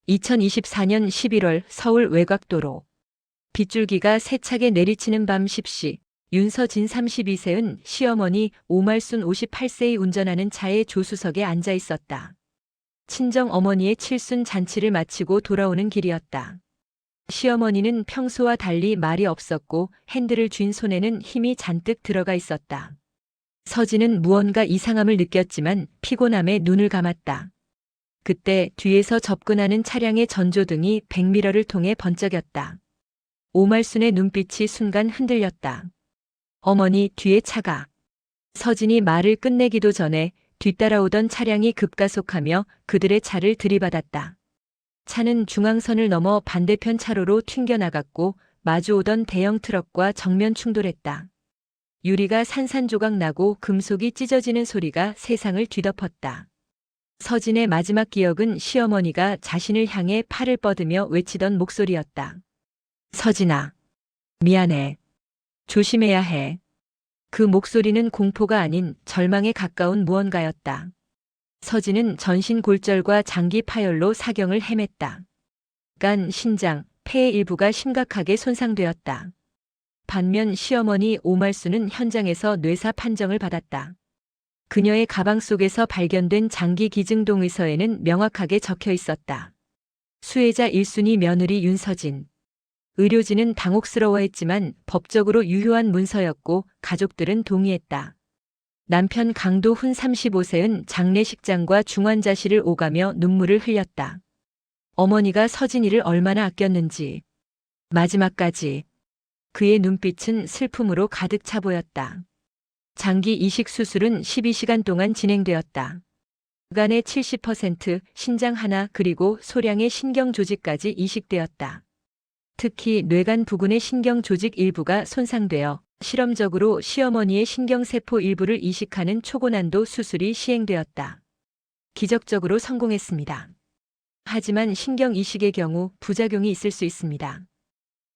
2024년 11월 서울 외곽도로. 빗줄기가 세차게 내리치는 밤 10시, 윤서진 32세은 시어머니 오말순 58세의 운전하는 차의 조수석에 앉아 있었다. 친정 어머니의 칠순 잔치를 마치고 돌아오는 길이었다. 시어머니는 평소와 달리 말이 없었고 핸들을 쥔 손에는 힘이 잔뜩 들어가 있었다. 서진은 무언가 이상함을 느꼈지만 피곤함에 눈을 감았다. 그때 뒤에서 접근하는 차량의 전조등이 백미러를 통해 번쩍였다. 오말순의 눈빛이 순간 흔들렸다. 어머니, 뒤에 차가. 서진이 말을 끝내기도 전에 뒤따라오던 차량이 급가속하며 그들의 차를 들이받았다. 차는 중앙선을 넘어 반대편 차로로 튕겨나갔고 마주오던 대형 트럭과 정면 충돌했다. 유리가 산산조각 나고 금속이 찢어지는 소리가 세상을 뒤덮었다. 서진의 마지막 기억은 시어머니가 자신을 향해 팔을 뻗으며 외치던 목소리였다. 서진아, 미안해. 조심해야 해. 그 목소리는 공포가 아닌 절망에 가까운 무언가였다. 서진은 전신골절과 장기 파열로 사경을 헤맸다. 간, 신장, 폐의 일부가 심각하게 손상되었다. 반면 시어머니 오말순은 현장에서 뇌사 판정을 받았다. 그녀의 가방 속에서 발견된 장기 기증 동의서에는 명확하게 적혀 있었다. 수혜자 1순위 며느리 윤서진. 의료진은 당혹스러워했지만 법적으로 유효한 문서였고 가족들은 동의했다. 남편 강도훈 35세은 장례식장과 중환자실을 오가며 눈물을 흘렸다. 어머니가 서진이를 얼마나 아꼈는지. 마지막까지. 그의 눈빛은 슬픔으로 가득 차 보였다. 장기 이식 수술은 12시간 동안 진행되었다. 간의 70%, 신장 하나 그리고 소량의 신경 조직까지 이식되었다. 특히 뇌간 부근의 신경 조직 일부가 손상되어 실험적으로 시어머니의 신경세포 일부를 이식하는 초고난도 수술이 시행되었다. 기적적으로 성공했습니다. 하지만 신경 이식의 경우 부작용이 있을 수 있습니다.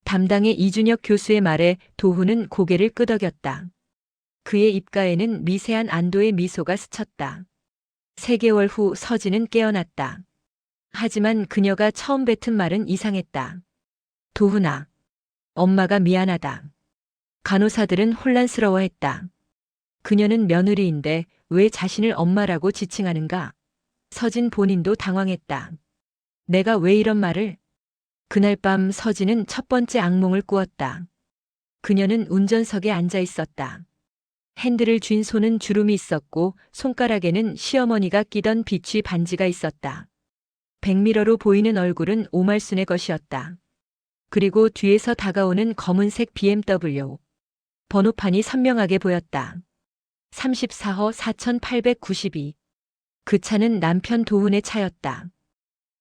담당의 이준혁 교수의 말에 도훈은 고개를 끄덕였다. 그의 입가에는 미세한 안도의 미소가 스쳤다. 3개월 후 서진은 깨어났다. 하지만 그녀가 처음 뱉은 말은 이상했다. 도훈아, 엄마가 미안하다. 간호사들은 혼란스러워했다. 그녀는 며느리인데 왜 자신을 엄마라고 지칭하는가? 서진 본인도 당황했다. 내가 왜 이런 말을? 그날 밤 서진은 첫 번째 악몽을 꾸었다. 그녀는 운전석에 앉아 있었다. 핸들을 쥔 손은 주름이 있었고 손가락에는 시어머니가 끼던 비취 반지가 있었다. 백미러로 보이는 얼굴은 오말순의 것이었다. 그리고 뒤에서 다가오는 검은색 BMW. 번호판이 선명하게 보였다. 34호 4892. 그 차는 남편 도훈의 차였다.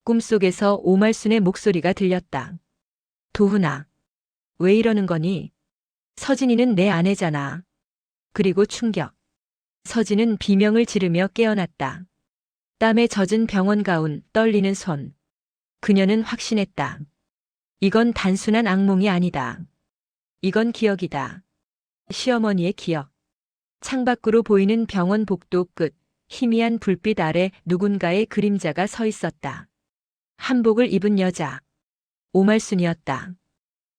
꿈속에서 오말순의 목소리가 들렸다. 도훈아, 왜 이러는 거니? 서진이는 내 아내잖아. 그리고 충격. 서진은 비명을 지르며 깨어났다. 땀에 젖은 병원 가운, 떨리는 손. 그녀는 확신했다. 이건 단순한 악몽이 아니다. 이건 기억이다. 시어머니의 기억. 창밖으로 보이는 병원 복도 끝, 희미한 불빛 아래 누군가의 그림자가 서 있었다. 한복을 입은 여자. 오말순이었다.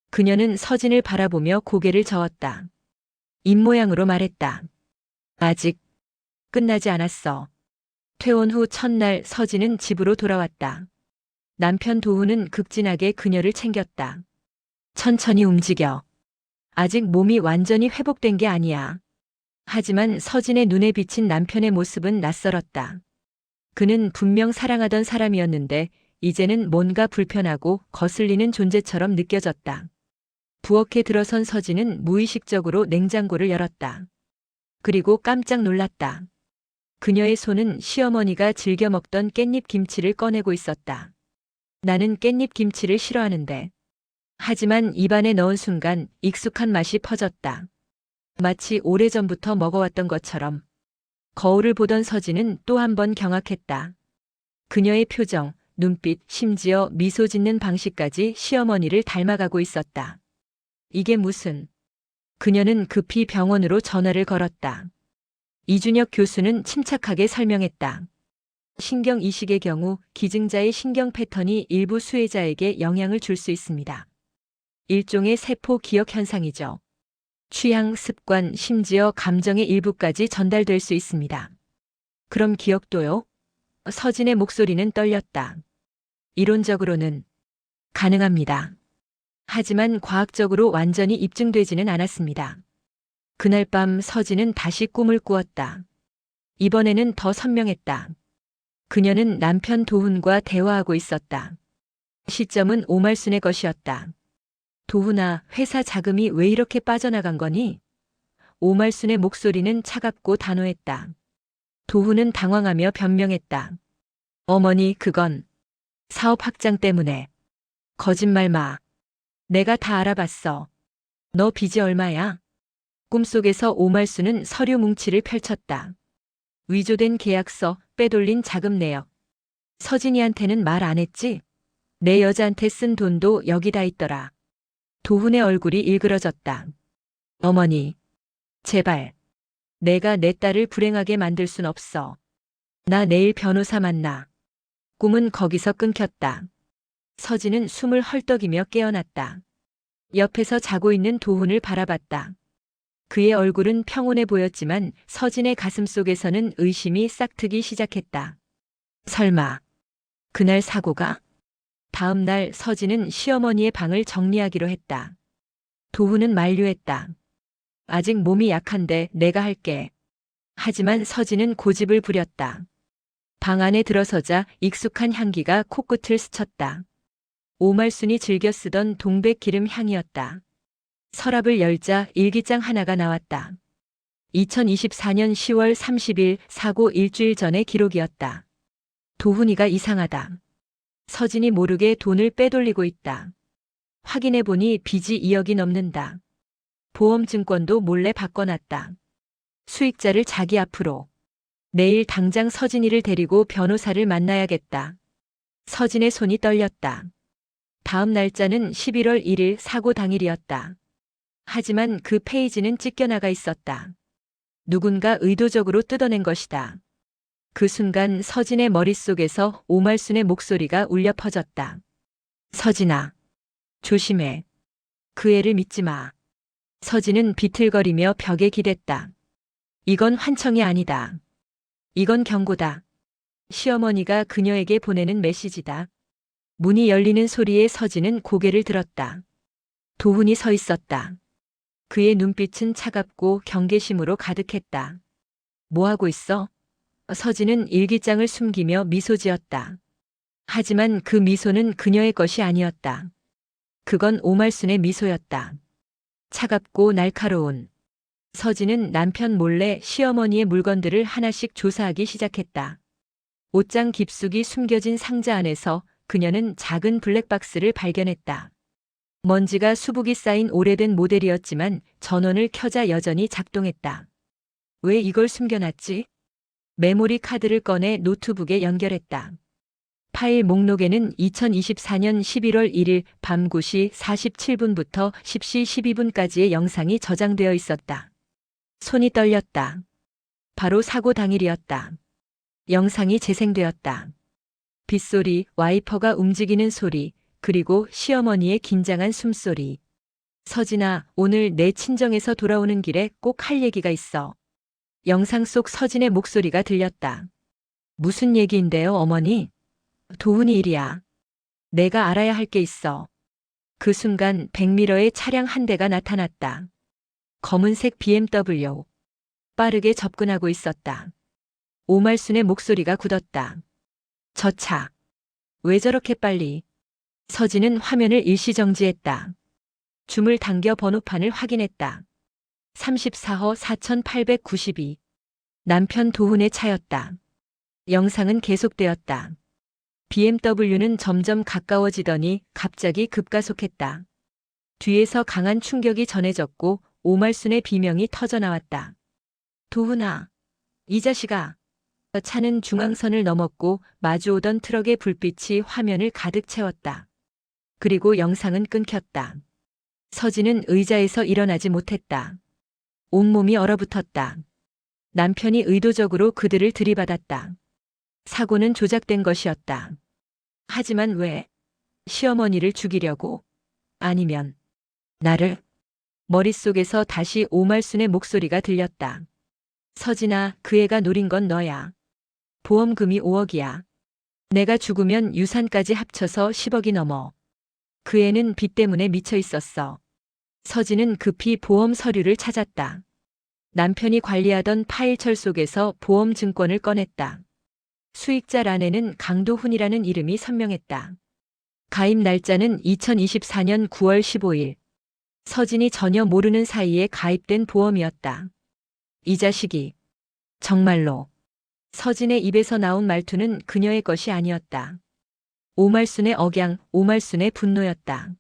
그녀는 서진을 바라보며 고개를 저었다. 입모양으로 말했다. 아직 끝나지 않았어. 퇴원 후 첫날 서진은 집으로 돌아왔다. 남편 도훈은 극진하게 그녀를 챙겼다. 천천히 움직여. 아직 몸이 완전히 회복된 게 아니야. 하지만 서진의 눈에 비친 남편의 모습은 낯설었다. 그는 분명 사랑하던 사람이었는데 이제는 뭔가 불편하고 거슬리는 존재처럼 느껴졌다. 부엌에 들어선 서진은 무의식적으로 냉장고를 열었다. 그리고 깜짝 놀랐다. 그녀의 손은 시어머니가 즐겨 먹던 깻잎 김치를 꺼내고 있었다. 나는 깻잎 김치를 싫어하는데. 하지만 입안에 넣은 순간 익숙한 맛이 퍼졌다. 마치 오래전부터 먹어왔던 것처럼. 거울을 보던 서진은 또 한 번 경악했다. 그녀의 표정, 눈빛, 심지어 미소 짓는 방식까지 시어머니를 닮아가고 있었다. 이게 무슨... 그녀는 급히 병원으로 전화를 걸었다. 이준혁 교수는 침착하게 설명했다. 신경 이식의 경우 기증자의 신경 패턴이 일부 수혜자에게 영향을 줄 수 있습니다. 일종의 세포 기억 현상이죠. 취향, 습관, 심지어 감정의 일부까지 전달될 수 있습니다. 그럼 기억도요? 서진의 목소리는 떨렸다. 이론적으로는 가능합니다. 하지만 과학적으로 완전히 입증되지는 않았습니다. 그날 밤 서진은 다시 꿈을 꾸었다. 이번에는 더 선명했다. 그녀는 남편 도훈과 대화하고 있었다. 시점은 오말순의 것이었다. 도훈아, 회사 자금이 왜 이렇게 빠져나간 거니? 오말순의 목소리는 차갑고 단호했다. 도훈은 당황하며 변명했다. 어머니, 그건 사업 확장 때문에. 거짓말 마. 내가 다 알아봤어. 너 빚이 얼마야? 꿈속에서 오말순은 서류 뭉치를 펼쳤다. 위조된 계약서, 빼돌린 자금 내역. 서진이한테는 말 안 했지? 내 여자한테 쓴 돈도 여기다 있더라. 도훈의 얼굴이 일그러졌다. 어머니, 제발. 내가 내 딸을 불행하게 만들 순 없어. 나 내일 변호사 만나. 꿈은 거기서 끊겼다. 서진은 숨을 헐떡이며 깨어났다. 옆에서 자고 있는 도훈을 바라봤다. 그의 얼굴은 평온해 보였지만 서진의 가슴 속에서는 의심이 싹트기 시작했다. 설마 그날 사고가? 다음 날 서진은 시어머니의 방을 정리하기로 했다. 도훈은 만류했다. 아직 몸이 약한데 내가 할게. 하지만 서진은 고집을 부렸다. 방 안에 들어서자 익숙한 향기가 코끝을 스쳤다. 오말순이 즐겨 쓰던 동백 기름 향이었다. 서랍을 열자 일기장 하나가 나왔다. 2024년 10월 30일 사고 일주일 전의 기록이었다. 도훈이가 이상하다. 서진이 모르게 돈을 빼돌리고 있다. 확인해보니 빚이 2억이 넘는다. 보험증권도 몰래 바꿔놨다. 수익자를 자기 앞으로. 내일 당장 서진이를 데리고 변호사를 만나야겠다. 서진의 손이 떨렸다. 다음 날짜는 11월 1일 사고 당일이었다. 하지만 그 페이지는 찢겨나가 있었다. 누군가 의도적으로 뜯어낸 것이다. 그 순간 서진의 머릿속에서 오말순의 목소리가 울려 퍼졌다. 서진아, 조심해. 그 애를 믿지 마. 서진은 비틀거리며 벽에 기댔다. 이건 환청이 아니다. 이건 경고다. 시어머니가 그녀에게 보내는 메시지다. 문이 열리는 소리에 서진은 고개를 들었다. 도훈이 서 있었다. 그의 눈빛은 차갑고 경계심으로 가득했다. 뭐 하고 있어? 서진은 일기장을 숨기며 미소 지었다. 하지만 그 미소는 그녀의 것이 아니었다. 그건 오말순의 미소였다. 차갑고 날카로운. 서진은 남편 몰래 시어머니의 물건들을 하나씩 조사하기 시작했다. 옷장 깊숙이 숨겨진 상자 안에서 그녀는 작은 블랙박스를 발견했다. 먼지가 수북이 쌓인 오래된 모델이었지만 전원을 켜자 여전히 작동했다. 왜 이걸 숨겨놨지? 메모리 카드를 꺼내 노트북에 연결했다. 파일 목록에는 2024년 11월 1일 밤 9시 47분부터 10시 12분까지의 영상이 저장되어 있었다. 손이 떨렸다. 바로 사고 당일이었다. 영상이 재생되었다. 빗소리, 와이퍼가 움직이는 소리, 그리고 시어머니의 긴장한 숨소리. 서진아, 오늘 내 친정에서 돌아오는 길에 꼭 할 얘기가 있어. 영상 속 서진의 목소리가 들렸다. 무슨 얘기인데요, 어머니? 도훈이 일이야. 내가 알아야 할 게 있어. 그 순간 백미러에 차량 한 대가 나타났다. 검은색 BMW. 빠르게 접근하고 있었다. 오말순의 목소리가 굳었다. 저 차. 왜 저렇게 빨리? 서진은 화면을 일시정지했다. 줌을 당겨 번호판을 확인했다. 34호 4892. 남편 도훈의 차였다. 영상은 계속되었다. BMW는 점점 가까워지더니 갑자기 급가속했다. 뒤에서 강한 충격이 전해졌고 오말순의 비명이 터져나왔다. 도훈아, 이 자식아. 차는 중앙선을 넘었고 마주오던 트럭의 불빛이 화면을 가득 채웠다. 그리고 영상은 끊겼다. 서진은 의자에서 일어나지 못했다. 온몸이 얼어붙었다. 남편이 의도적으로 그들을 들이받았다. 사고는 조작된 것이었다. 하지만 왜? 시어머니를 죽이려고? 아니면 나를? 머릿속에서 다시 오말순의 목소리가 들렸다. 서진아, 그 애가 노린 건 너야. 보험금이 5억이야. 내가 죽으면 유산까지 합쳐서 10억이 넘어. 그 애는 빚 때문에 미쳐 있었어. 서진은 급히 보험 서류를 찾았다. 남편이 관리하던 파일철 속에서 보험 증권을 꺼냈다. 수익자란에는 강도훈이라는 이름이 선명했다. 가입 날짜는 2024년 9월 15일. 서진이 전혀 모르는 사이에 가입된 보험이었다. 이 자식이 정말로. 서진의 입에서 나온 말투는 그녀의 것이 아니었다. 오말순의 억양, 오말순의 분노였다.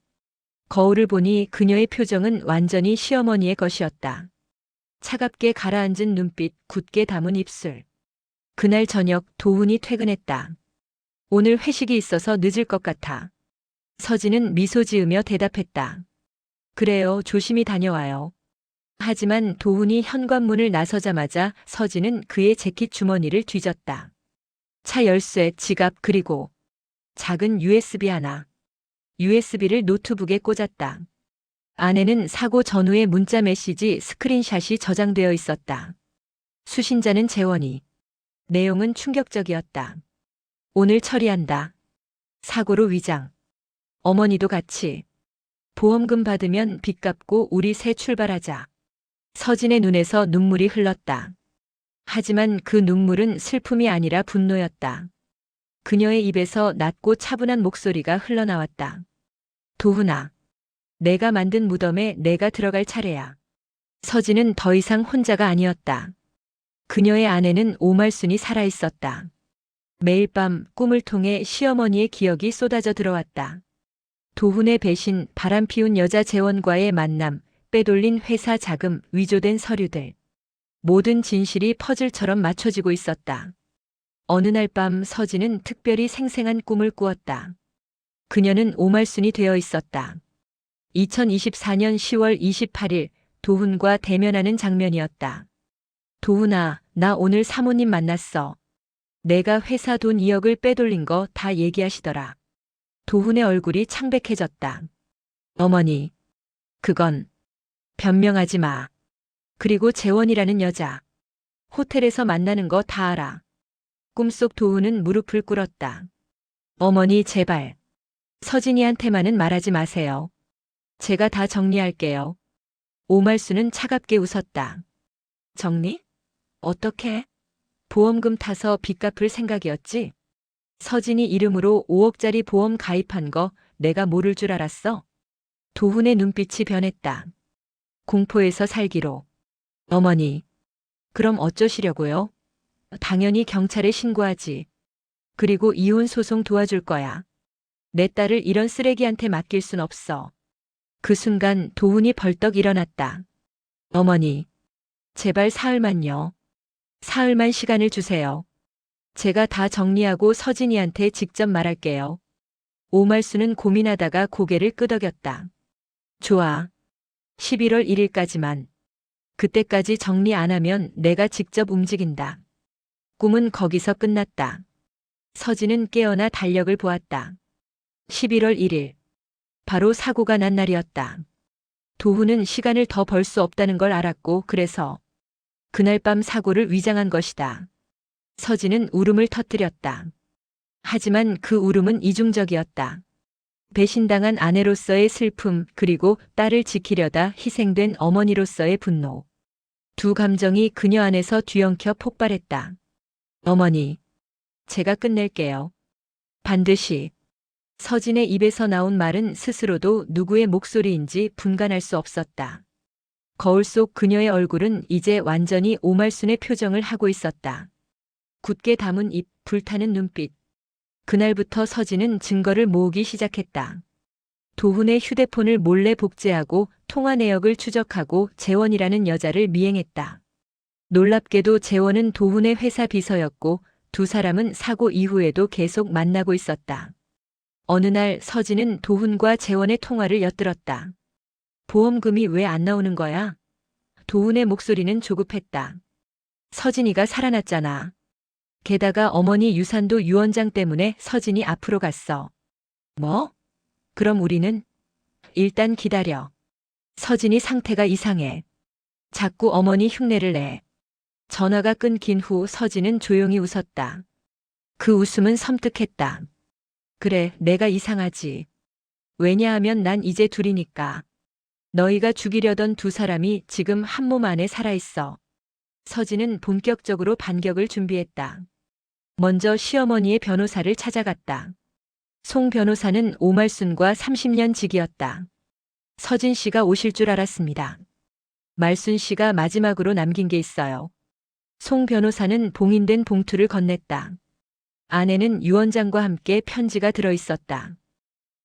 거울을 보니 그녀의 표정은 완전히 시어머니의 것이었다. 차갑게 가라앉은 눈빛, 굳게 담은 입술. 그날 저녁 도훈이 퇴근했다. 오늘 회식이 있어서 늦을 것 같아. 서진은 미소 지으며 대답했다. 그래요, 조심히 다녀와요. 하지만 도훈이 현관문을 나서자마자 서진은 그의 재킷 주머니를 뒤졌다. 차 열쇠, 지갑, 그리고 작은 USB 하나. USB를 노트북에 꽂았다. 안에는 사고 전후의 문자 메시지 스크린샷이 저장되어 있었다. 수신자는 재원이. 내용은 충격적이었다. 오늘 처리한다. 사고로 위장. 어머니도 같이. 보험금 받으면 빚 갚고 우리 새 출발하자. 서진의 눈에서 눈물이 흘렀다. 하지만 그 눈물은 슬픔이 아니라 분노였다. 그녀의 입에서 낮고 차분한 목소리가 흘러나왔다. 도훈아, 내가 만든 무덤에 내가 들어갈 차례야. 서진은 더 이상 혼자가 아니었다. 그녀의 안에는 오말순이 살아있었다. 매일 밤 꿈을 통해 시어머니의 기억이 쏟아져 들어왔다. 도훈의 배신, 바람피운 여자 재원과의 만남, 빼돌린 회사 자금, 위조된 서류들. 모든 진실이 퍼즐처럼 맞춰지고 있었다. 어느 날 밤 서진은 특별히 생생한 꿈을 꾸었다. 그녀는 오말순이 되어 있었다. 2024년 10월 28일 도훈과 대면하는 장면이었다. 도훈아, 나 오늘 사모님 만났어. 내가 회사 돈 2억을 빼돌린 거 다 얘기하시더라. 도훈의 얼굴이 창백해졌다. 어머니, 그건 변명하지 마. 그리고 재원이라는 여자. 호텔에서 만나는 거 다 알아. 꿈속 도훈은 무릎을 꿇었다. 어머니, 제발. 서진이한테만은 말하지 마세요. 제가 다 정리할게요. 오말순은 차갑게 웃었다. 정리? 어떻게? 보험금 타서 빚 갚을 생각이었지? 서진이 이름으로 5억짜리 보험 가입한 거 내가 모를 줄 알았어? 도훈의 눈빛이 변했다. 공포에서 살기로. 어머니, 그럼 어쩌시려고요? 당연히 경찰에 신고하지. 그리고 이혼 소송 도와줄 거야. 내 딸을 이런 쓰레기한테 맡길 순 없어. 그 순간 도훈이 벌떡 일어났다. 어머니, 제발 사흘만요. 사흘만 시간을 주세요. 제가 다 정리하고 서진이한테 직접 말할게요. 오말순은 고민하다가 고개를 끄덕였다. 좋아. 11월 1일까지만. 그때까지 정리 안 하면 내가 직접 움직인다. 꿈은 거기서 끝났다. 서진은 깨어나 달력을 보았다. 11월 1일. 바로 사고가 난 날이었다. 도훈은 시간을 더 벌 수 없다는 걸 알았고 그래서 그날 밤 사고를 위장한 것이다. 서진은 울음을 터뜨렸다. 하지만 그 울음은 이중적이었다. 배신당한 아내로서의 슬픔 그리고 딸을 지키려다 희생된 어머니로서의 분노. 두 감정이 그녀 안에서 뒤엉켜 폭발했다. 어머니, 제가 끝낼게요. 반드시. 서진의 입에서 나온 말은 스스로도 누구의 목소리인지 분간할 수 없었다. 거울 속 그녀의 얼굴은 이제 완전히 오말순의 표정을 하고 있었다. 굳게 담은 입, 불타는 눈빛. 그날부터 서진은 증거를 모으기 시작했다. 도훈의 휴대폰을 몰래 복제하고 통화 내역을 추적하고 재원이라는 여자를 미행했다. 놀랍게도 재원은 도훈의 회사 비서였고 두 사람은 사고 이후에도 계속 만나고 있었다. 어느 날 서진은 도훈과 재원의 통화를 엿들었다. 보험금이 왜 안 나오는 거야? 도훈의 목소리는 조급했다. 서진이가 살아났잖아. 게다가 어머니 유산도 유언장 때문에 서진이 앞으로 갔어. 뭐? 그럼 우리는? 일단 기다려. 서진이 상태가 이상해. 자꾸 어머니 흉내를 내. 전화가 끊긴 후 서진은 조용히 웃었다. 그 웃음은 섬뜩했다. 그래, 내가 이상하지. 왜냐하면 난 이제 둘이니까. 너희가 죽이려던 두 사람이 지금 한 몸 안에 살아있어. 서진은 본격적으로 반격을 준비했다. 먼저 시어머니의 변호사를 찾아갔다. 송 변호사는 오말순과 30년 직이었다. 서진 씨가 오실 줄 알았습니다. 말순 씨가 마지막으로 남긴 게 있어요. 송 변호사는 봉인된 봉투를 건넸다. 안에는 유언장과 함께 편지가 들어있었다.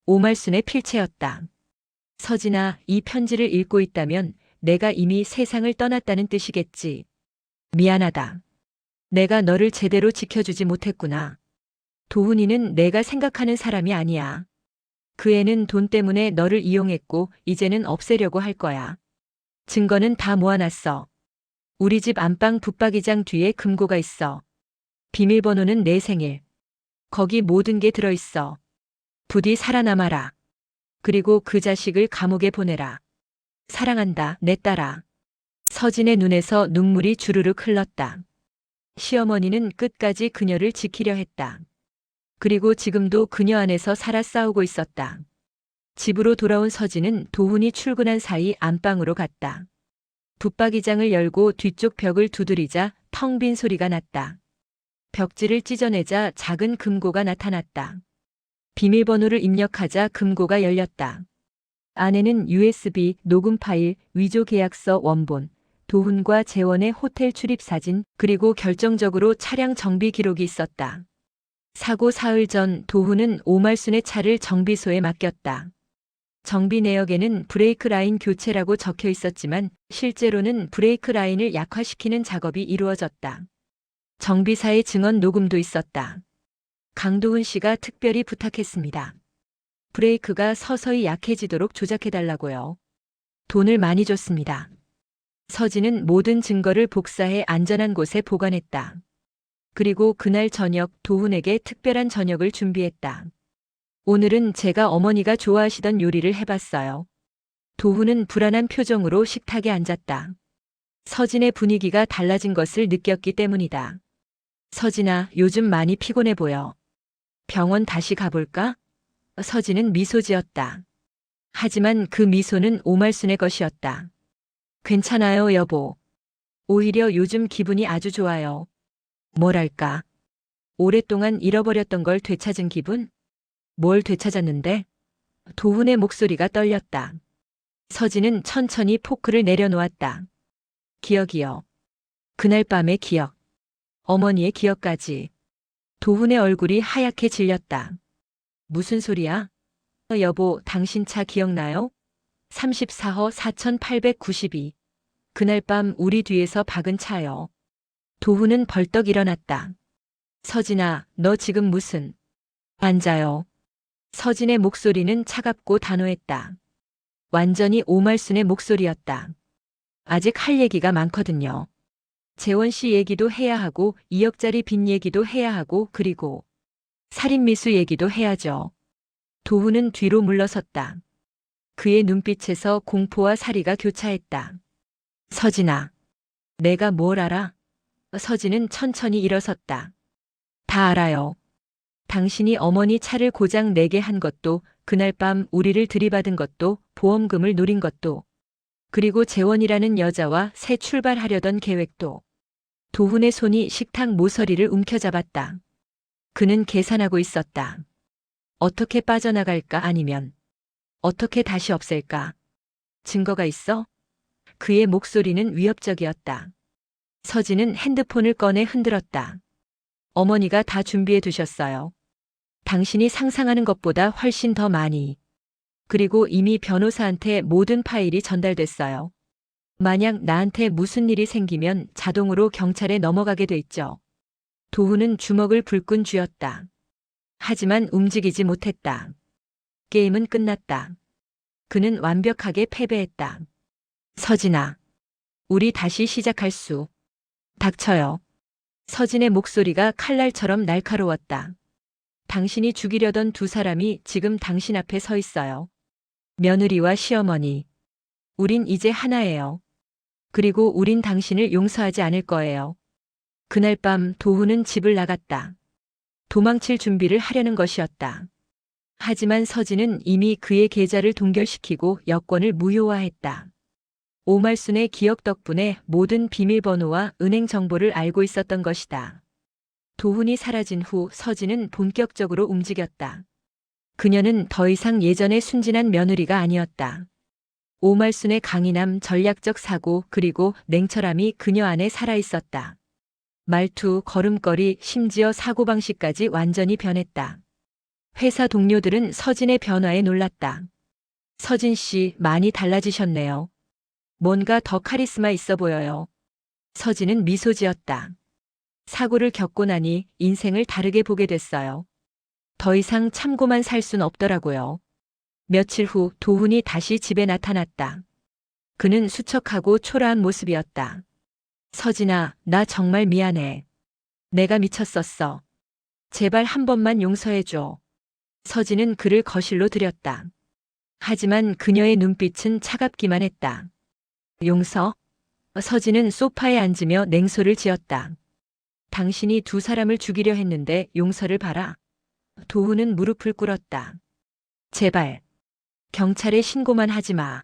오말순의 필체였다. 서진아, 이 편지를 읽고 있다면 내가 이미 세상을 떠났다는 뜻이겠지. 미안하다. 내가 너를 제대로 지켜주지 못했구나. 도훈이는 내가 생각하는 사람이 아니야. 그 애는 돈 때문에 너를 이용했고 이제는 없애려고 할 거야. 증거는 다 모아놨어. 우리 집 안방 붙박이장 뒤에 금고가 있어. 비밀번호는 내 생일. 거기 모든 게 들어있어. 부디 살아남아라. 그리고 그 자식을 감옥에 보내라. 사랑한다, 내 딸아. 서진의 눈에서 눈물이 주르륵 흘렀다. 시어머니는 끝까지 그녀를 지키려 했다. 그리고 지금도 그녀 안에서 살아 싸우고 있었다. 집으로 돌아온 서진은 도훈이 출근한 사이 안방으로 갔다. 붙박이장을 열고 뒤쪽 벽을 두드리자 텅 빈 소리가 났다. 벽지를 찢어내자 작은 금고가 나타났다. 비밀번호를 입력하자 금고가 열렸다. 안에는 USB, 녹음 파일, 위조 계약서 원본, 도훈과 재원의 호텔 출입 사진, 그리고 결정적으로 차량 정비 기록이 있었다. 사고 사흘 전 도훈은 오말순의 차를 정비소에 맡겼다. 정비 내역에는 브레이크 라인 교체라고 적혀 있었지만 실제로는 브레이크 라인을 약화시키는 작업이 이루어졌다. 정비사의 증언 녹음도 있었다. 강도훈 씨가 특별히 부탁했습니다. 브레이크가 서서히 약해지도록 조작해달라고요. 돈을 많이 줬습니다. 서진은 모든 증거를 복사해 안전한 곳에 보관했다. 그리고 그날 저녁 도훈에게 특별한 저녁을 준비했다. 오늘은 제가 어머니가 좋아하시던 요리를 해봤어요. 도훈은 불안한 표정으로 식탁에 앉았다. 서진의 분위기가 달라진 것을 느꼈기 때문이다. 서진아, 요즘 많이 피곤해 보여. 병원 다시 가볼까? 서진은 미소 지었다. 하지만 그 미소는 오말순의 것이었다. 괜찮아요, 여보. 오히려 요즘 기분이 아주 좋아요. 뭐랄까. 오랫동안 잃어버렸던 걸 되찾은 기분? 뭘 되찾았는데? 도훈의 목소리가 떨렸다. 서진은 천천히 포크를 내려놓았다. 기억이요. 그날 밤의 기억. 어머니의 기억까지. 도훈의 얼굴이 하얗게 질렸다. 무슨 소리야? 여보, 당신 차 기억나요? 34호 4892. 그날 밤 우리 뒤에서 박은 차요. 도훈은 벌떡 일어났다. 서진아, 너 지금 무슨... 앉아요. 서진의 목소리는 차갑고 단호했다. 완전히 오말순의 목소리였다. 아직 할 얘기가 많거든요. 재원 씨 얘기도 해야 하고 2억짜리 빚 얘기도 해야 하고 그리고 살인미수 얘기도 해야죠. 도훈은 뒤로 물러섰다. 그의 눈빛에서 공포와 사리가 교차했다. 서진아, 내가 뭘 알아? 서진은 천천히 일어섰다. 다 알아요. 당신이 어머니 차를 고장 내게 한 것도, 그날 밤 우리를 들이받은 것도, 보험금을 노린 것도, 그리고 재원이라는 여자와 새 출발하려던 계획도. 도훈의 손이 식탁 모서리를 움켜잡았다. 그는 계산하고 있었다. 어떻게 빠져나갈까 아니면 어떻게 다시 없앨까? 증거가 있어? 그의 목소리는 위협적이었다. 서진은 핸드폰을 꺼내 흔들었다. 어머니가 다 준비해 두셨어요. 당신이 상상하는 것보다 훨씬 더 많이. 그리고 이미 변호사한테 모든 파일이 전달됐어요. 만약 나한테 무슨 일이 생기면 자동으로 경찰에 넘어가게 돼 있죠. 도훈은 주먹을 불끈 쥐었다. 하지만 움직이지 못했다. 게임은 끝났다. 그는 완벽하게 패배했다. 서진아, 우리 다시 시작할 수. 닥쳐요. 서진의 목소리가 칼날처럼 날카로웠다. 당신이 죽이려던 두 사람이 지금 당신 앞에 서 있어요. 며느리와 시어머니. 우린 이제 하나예요. 그리고 우린 당신을 용서하지 않을 거예요. 그날 밤 도훈은 집을 나갔다. 도망칠 준비를 하려는 것이었다. 하지만 서진은 이미 그의 계좌를 동결시키고 여권을 무효화했다. 오말순의 기억 덕분에 모든 비밀번호와 은행 정보를 알고 있었던 것이다. 도훈이 사라진 후 서진은 본격적으로 움직였다. 그녀는 더 이상 예전의 순진한 며느리가 아니었다. 오말순의 강인함, 전략적 사고, 그리고 냉철함이 그녀 안에 살아있었다. 말투, 걸음걸이, 심지어 사고방식까지 완전히 변했다. 회사 동료들은 서진의 변화에 놀랐다. 서진 씨, 많이 달라지셨네요. 뭔가 더 카리스마 있어 보여요. 서진은 미소 지었다. 사고를 겪고 나니 인생을 다르게 보게 됐어요. 더 이상 참고만 살 순 없더라고요. 며칠 후 도훈이 다시 집에 나타났다. 그는 수척하고 초라한 모습이었다. 서진아, 나 정말 미안해. 내가 미쳤었어. 제발 한 번만 용서해줘. 서진은 그를 거실로 들였다. 하지만 그녀의 눈빛은 차갑기만 했다. 용서? 서진은 소파에 앉으며 냉소를 지었다. 당신이 두 사람을 죽이려 했는데 용서를 바라. 도훈은 무릎을 꿇었다. 제발. 경찰에 신고만 하지 마.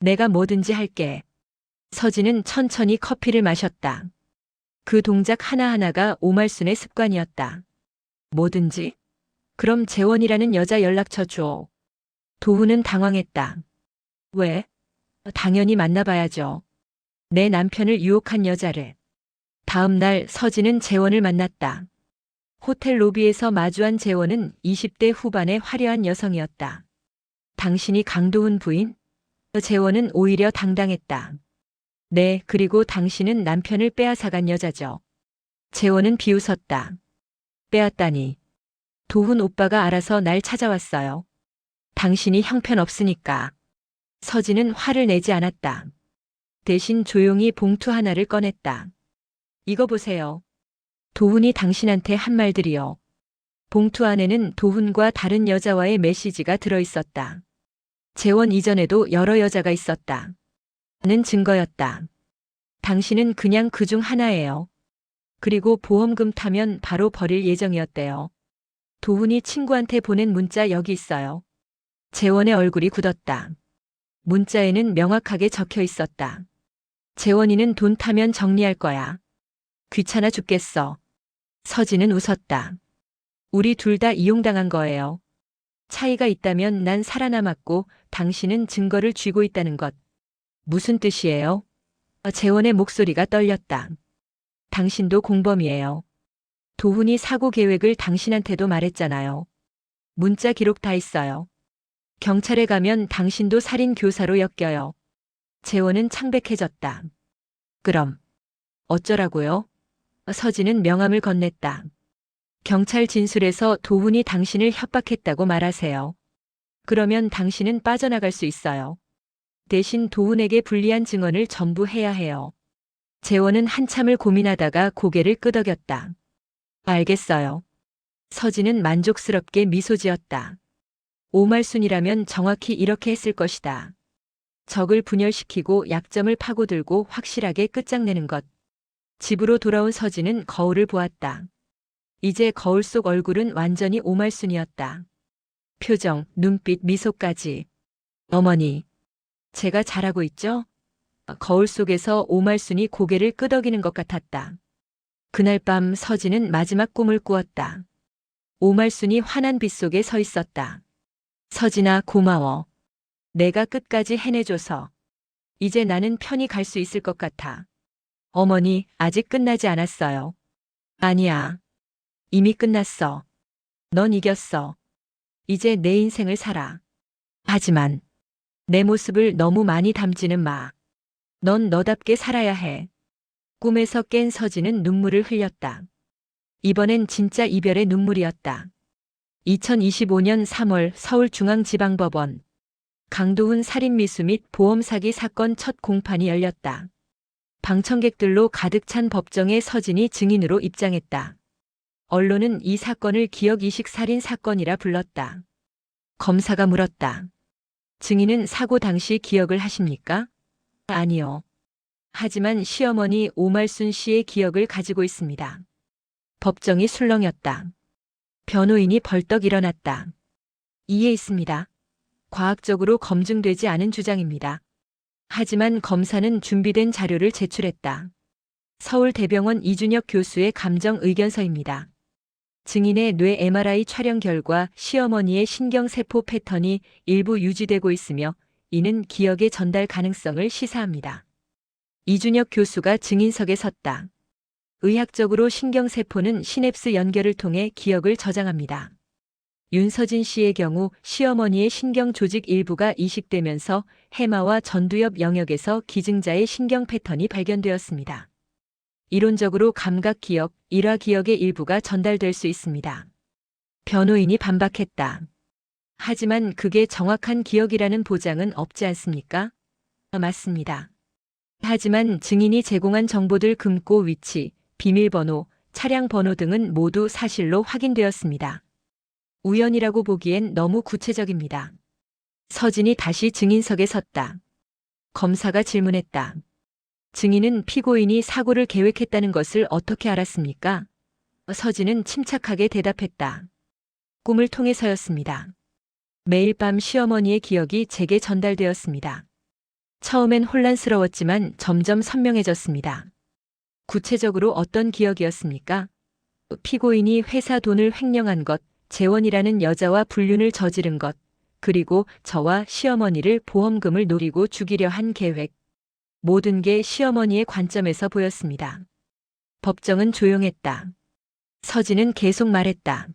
내가 뭐든지 할게. 서진은 천천히 커피를 마셨다. 그 동작 하나하나가 오말순의 습관이었다. 뭐든지? 그럼 재원이라는 여자 연락처 줘. 도훈은 당황했다. 왜? 당연히 만나봐야죠. 내 남편을 유혹한 여자를. 다음 날 서진은 재원을 만났다. 호텔 로비에서 마주한 재원은 20대 후반의 화려한 여성이었다. 당신이 강도훈 부인? 재원은 오히려 당당했다. 네, 그리고 당신은 남편을 빼앗아간 여자죠. 재원은 비웃었다. 빼앗다니. 도훈 오빠가 알아서 날 찾아왔어요. 당신이 형편없으니까. 서진은 화를 내지 않았다. 대신 조용히 봉투 하나를 꺼냈다. 이거 보세요. 도훈이 당신한테 한 말들이요. 봉투 안에는 도훈과 다른 여자와의 메시지가 들어있었다. 재원 이전에도 여러 여자가 있었다. 는 증거였다. 당신은 그냥 그중 하나예요. 그리고 보험금 타면 바로 버릴 예정이었대요. 도훈이 친구한테 보낸 문자 여기 있어요. 재원의 얼굴이 굳었다. 문자에는 명확하게 적혀 있었다. 재원이는 돈 타면 정리할 거야. 귀찮아 죽겠어. 서진은 웃었다. 우리 둘 다 이용당한 거예요. 차이가 있다면 난 살아남았고 당신은 증거를 쥐고 있다는 것. 무슨 뜻이에요? 재원의 목소리가 떨렸다. 당신도 공범이에요. 도훈이 사고 계획을 당신한테도 말했잖아요. 문자 기록 다 있어요. 경찰에 가면 당신도 살인 교사로 엮여요. 재원은 창백해졌다. 그럼 어쩌라고요? 서진은 명함을 건넸다. 경찰 진술에서 도훈이 당신을 협박했다고 말하세요. 그러면 당신은 빠져나갈 수 있어요. 대신 도훈에게 불리한 증언을 전부 해야 해요. 재원은 한참을 고민하다가 고개를 끄덕였다. 알겠어요. 서진은 만족스럽게 미소 지었다. 오말순이라면 정확히 이렇게 했을 것이다. 적을 분열시키고 약점을 파고들고 확실하게 끝장내는 것. 집으로 돌아온 서진은 거울을 보았다. 이제 거울 속 얼굴은 완전히 오말순이었다. 표정, 눈빛, 미소까지. 어머니, 제가 잘하고 있죠? 거울 속에서 오말순이 고개를 끄덕이는 것 같았다. 그날 밤 서진은 마지막 꿈을 꾸었다. 오말순이 환한 빛 속에 서 있었다. 서진아, 고마워. 내가 끝까지 해내줘서. 이제 나는 편히 갈 수 있을 것 같아. 어머니, 아직 끝나지 않았어요. 아니야. 이미 끝났어. 넌 이겼어. 이제 내 인생을 살아. 하지만 내 모습을 너무 많이 담지는 마. 넌 너답게 살아야 해. 꿈에서 깬 서진은 눈물을 흘렸다. 이번엔 진짜 이별의 눈물이었다. 2025년 3월 서울중앙지방법원. 강도훈 살인미수 및 보험 사기 사건 첫 공판이 열렸다. 방청객들로 가득 찬 법정에 서진이 증인으로 입장했다. 언론은 이 사건을 기억이식 살인 사건이라 불렀다. 검사가 물었다. 증인은 사고 당시 기억을 하십니까? 아니요. 하지만 시어머니 오말순 씨의 기억을 가지고 있습니다. 법정이 술렁였다. 변호인이 벌떡 일어났다. 이해 있습니다. 과학적으로 검증되지 않은 주장입니다. 하지만 검사는 준비된 자료를 제출했다. 서울대병원 이준혁 교수의 감정 의견서입니다. 증인의 뇌 MRI 촬영 결과 시어머니의 신경세포 패턴이 일부 유지되고 있으며 이는 기억의 전달 가능성을 시사합니다. 이준혁 교수가 증인석에 섰다. 의학적으로 신경세포는 시냅스 연결을 통해 기억을 저장합니다. 윤서진 씨의 경우 시어머니의 신경 조직 일부가 이식되면서 해마와 전두엽 영역에서 기증자의 신경 패턴이 발견되었습니다. 이론적으로 감각 기억, 일화 기억의 일부가 전달될 수 있습니다. 변호인이 반박했다. 하지만 그게 정확한 기억이라는 보장은 없지 않습니까? 맞습니다. 하지만 증인이 제공한 정보들 금고 위치, 비밀번호, 차량 번호 등은 모두 사실로 확인되었습니다. 우연이라고 보기엔 너무 구체적입니다. 서진이 다시 증인석에 섰다. 검사가 질문했다. 증인은 피고인이 사고를 계획했다는 것을 어떻게 알았습니까? 서진은 침착하게 대답했다. 꿈을 통해서였습니다. 매일 밤 시어머니의 기억이 제게 전달되었습니다. 처음엔 혼란스러웠지만 점점 선명해졌습니다. 구체적으로 어떤 기억이었습니까? 피고인이 회사 돈을 횡령한 것, 재원이라는 여자와 불륜을 저지른 것, 그리고 저와 시어머니를 보험금을 노리고 죽이려 한 계획. 모든 게 시어머니의 관점에서 보였습니다. 법정은 조용했다. 서진은 계속 말했다.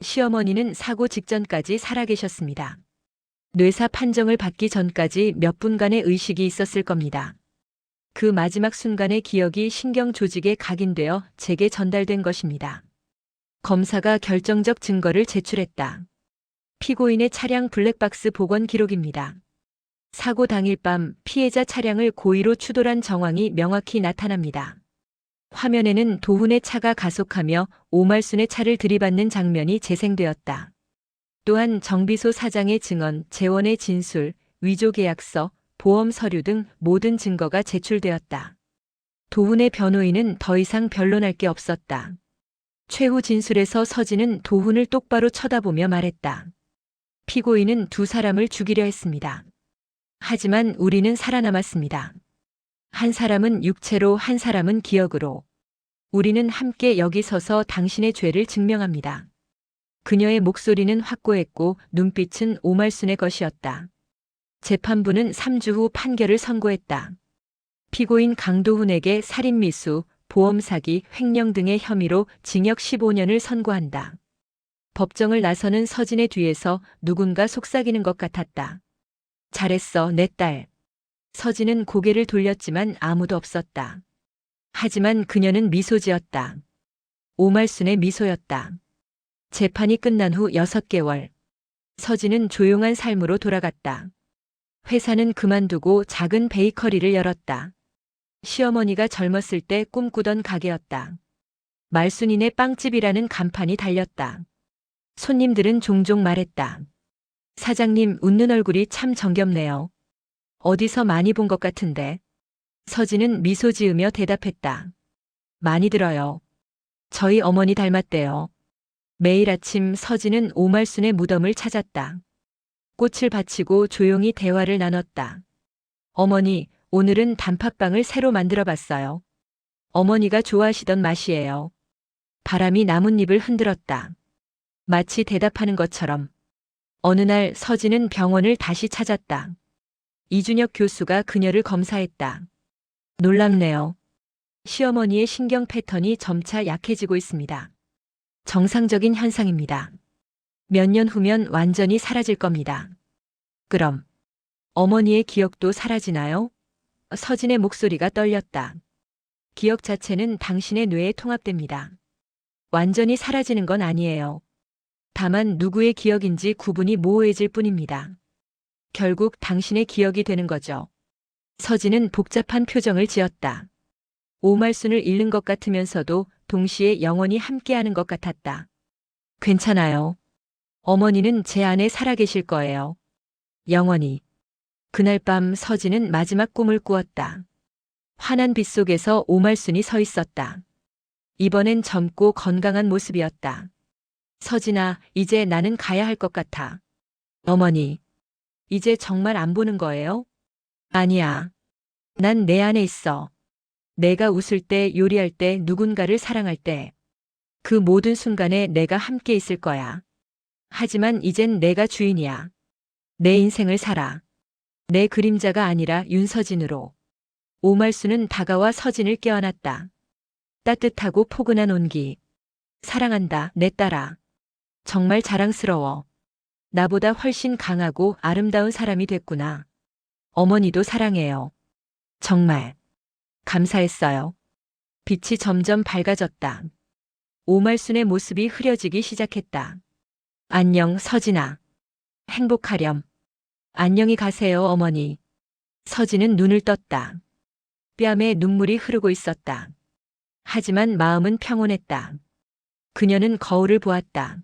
시어머니는 사고 직전까지 살아계셨습니다. 뇌사 판정을 받기 전까지 몇 분간의 의식이 있었을 겁니다. 그 마지막 순간의 기억이 신경 조직에 각인되어 제게 전달된 것입니다. 검사가 결정적 증거를 제출했다. 피고인의 차량 블랙박스 복원 기록입니다. 사고 당일 밤 피해자 차량을 고의로 추돌한 정황이 명확히 나타납니다. 화면에는 도훈의 차가 가속하며 오말순의 차를 들이받는 장면이 재생되었다. 또한 정비소 사장의 증언, 재원의 진술, 위조 계약서, 보험 서류 등 모든 증거가 제출되었다. 도훈의 변호인은 더 이상 변론할 게 없었다. 최후 진술에서 서진은 도훈을 똑바로 쳐다보며 말했다. 피고인은 두 사람을 죽이려 했습니다. 하지만 우리는 살아남았습니다. 한 사람은 육체로, 한 사람은 기억으로. 우리는 함께 여기 서서 당신의 죄를 증명합니다. 그녀의 목소리는 확고했고 눈빛은 오말순의 것이었다. 재판부는 3주 후 판결을 선고했다. 피고인 강도훈에게 살인미수, 보험사기, 횡령 등의 혐의로 징역 15년을 선고한다. 법정을 나서는 서진의 뒤에서 누군가 속삭이는 것 같았다. 잘했어, 내 딸. 서진은 고개를 돌렸지만 아무도 없었다. 하지만 그녀는 미소 지었다. 오말순의 미소였다. 재판이 끝난 후 6개월. 서진은 조용한 삶으로 돌아갔다. 회사는 그만두고 작은 베이커리를 열었다. 시어머니가 젊었을 때 꿈꾸던 가게였다. 말순이네 빵집이라는 간판이 달렸다. 손님들은 종종 말했다. 사장님 웃는 얼굴이 참 정겹네요. 어디서 많이 본 것 같은데. 서진은 미소 지으며 대답했다. 많이 들어요. 저희 어머니 닮았대요. 매일 아침 서진은 오말순의 무덤을 찾았다. 꽃을 바치고 조용히 대화를 나눴다. 어머니, 오늘은 단팥빵을 새로 만들어 봤어요. 어머니가 좋아하시던 맛이에요. 바람이 나뭇잎을 흔들었다. 마치 대답하는 것처럼. 어느 날 서진은 병원을 다시 찾았다. 이준혁 교수가 그녀를 검사했다. 놀랍네요. 시어머니의 신경 패턴이 점차 약해지고 있습니다. 정상적인 현상입니다. 몇 년 후면 완전히 사라질 겁니다. 그럼 어머니의 기억도 사라지나요? 서진의 목소리가 떨렸다. 기억 자체는 당신의 뇌에 통합됩니다. 완전히 사라지는 건 아니에요. 다만 누구의 기억인지 구분이 모호해질 뿐입니다. 결국 당신의 기억이 되는 거죠. 서진은 복잡한 표정을 지었다. 오말순을 잃는 것 같으면서도 동시에 영원히 함께하는 것 같았다. 괜찮아요. 어머니는 제 안에 살아계실 거예요. 영원히. 그날 밤 서진은 마지막 꿈을 꾸었다. 환한 빛 속에서 오말순이 서 있었다. 이번엔 젊고 건강한 모습이었다. 서진아, 이제 나는 가야 할 것 같아. 어머니, 이제 정말 안 보는 거예요? 아니야. 난 내 안에 있어. 내가 웃을 때, 요리할 때, 누군가를 사랑할 때, 그 모든 순간에 내가 함께 있을 거야. 하지만 이젠 내가 주인이야. 내 인생을 살아. 내 그림자가 아니라 윤서진으로. 오말수는 다가와 서진을 껴안았다. 따뜻하고 포근한 온기. 사랑한다, 내 딸아. 정말 자랑스러워. 나보다 훨씬 강하고 아름다운 사람이 됐구나. 어머니도 사랑해요. 정말. 감사했어요. 빛이 점점 밝아졌다. 오말순의 모습이 흐려지기 시작했다. 안녕, 서진아. 행복하렴. 안녕히 가세요, 어머니. 서진은 눈을 떴다. 뺨에 눈물이 흐르고 있었다. 하지만 마음은 평온했다. 그녀는 거울을 보았다.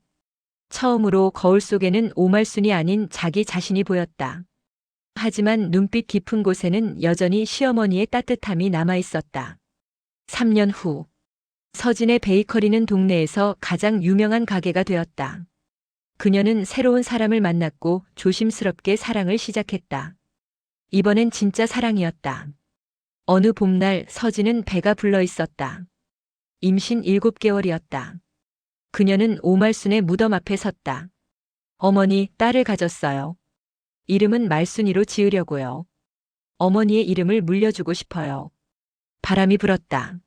처음으로 거울 속에는 오말순이 아닌 자기 자신이 보였다. 하지만 눈빛 깊은 곳에는 여전히 시어머니의 따뜻함이 남아 있었다. 3년 후, 서진의 베이커리는 동네에서 가장 유명한 가게가 되었다. 그녀는 새로운 사람을 만났고 조심스럽게 사랑을 시작했다. 이번엔 진짜 사랑이었다. 어느 봄날 서진은 배가 불러 있었다. 임신 7개월이었다. 그녀는 오말순의 무덤 앞에 섰다. 어머니, 딸을 가졌어요. 이름은 말순이로 지으려고요. 어머니의 이름을 물려주고 싶어요. 바람이 불었다.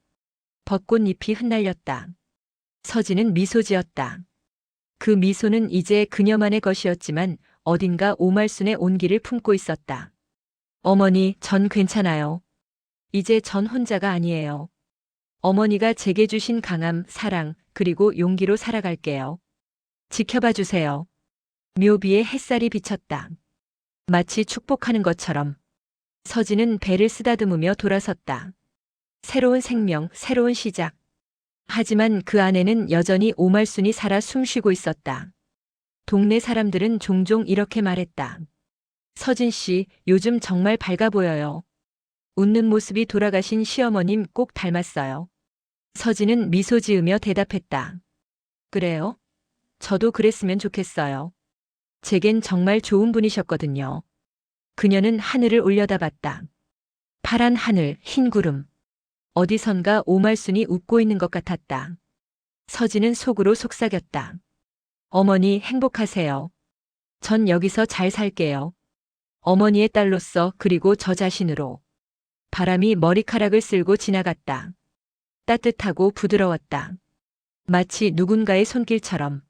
벚꽃잎이 흩날렸다. 서진은 미소 지었다. 그 미소는 이제 그녀만의 것이었지만 어딘가 오말순의 온기를 품고 있었다. 어머니, 전 괜찮아요. 이제 전 혼자가 아니에요. 어머니가 제게 주신 강함, 사랑, 그리고 용기로 살아갈게요. 지켜봐 주세요. 묘비에 햇살이 비쳤다. 마치 축복하는 것처럼. 서진은 배를 쓰다듬으며 돌아섰다. 새로운 생명, 새로운 시작. 하지만 그 안에는 여전히 오말순이 살아 숨쉬고 있었다. 동네 사람들은 종종 이렇게 말했다. 서진 씨, 요즘 정말 밝아 보여요. 웃는 모습이 돌아가신 시어머님 꼭 닮았어요. 서진은 미소 지으며 대답했다. 그래요? 저도 그랬으면 좋겠어요. 제겐 정말 좋은 분이셨거든요. 그녀는 하늘을 올려다봤다. 파란 하늘, 흰 구름. 어디선가 오말순이 웃고 있는 것 같았다. 서진은 속으로 속삭였다. 어머니, 행복하세요. 전 여기서 잘 살게요. 어머니의 딸로서 그리고 저 자신으로. 바람이 머리카락을 쓸고 지나갔다. 따뜻하고 부드러웠다. 마치 누군가의 손길처럼.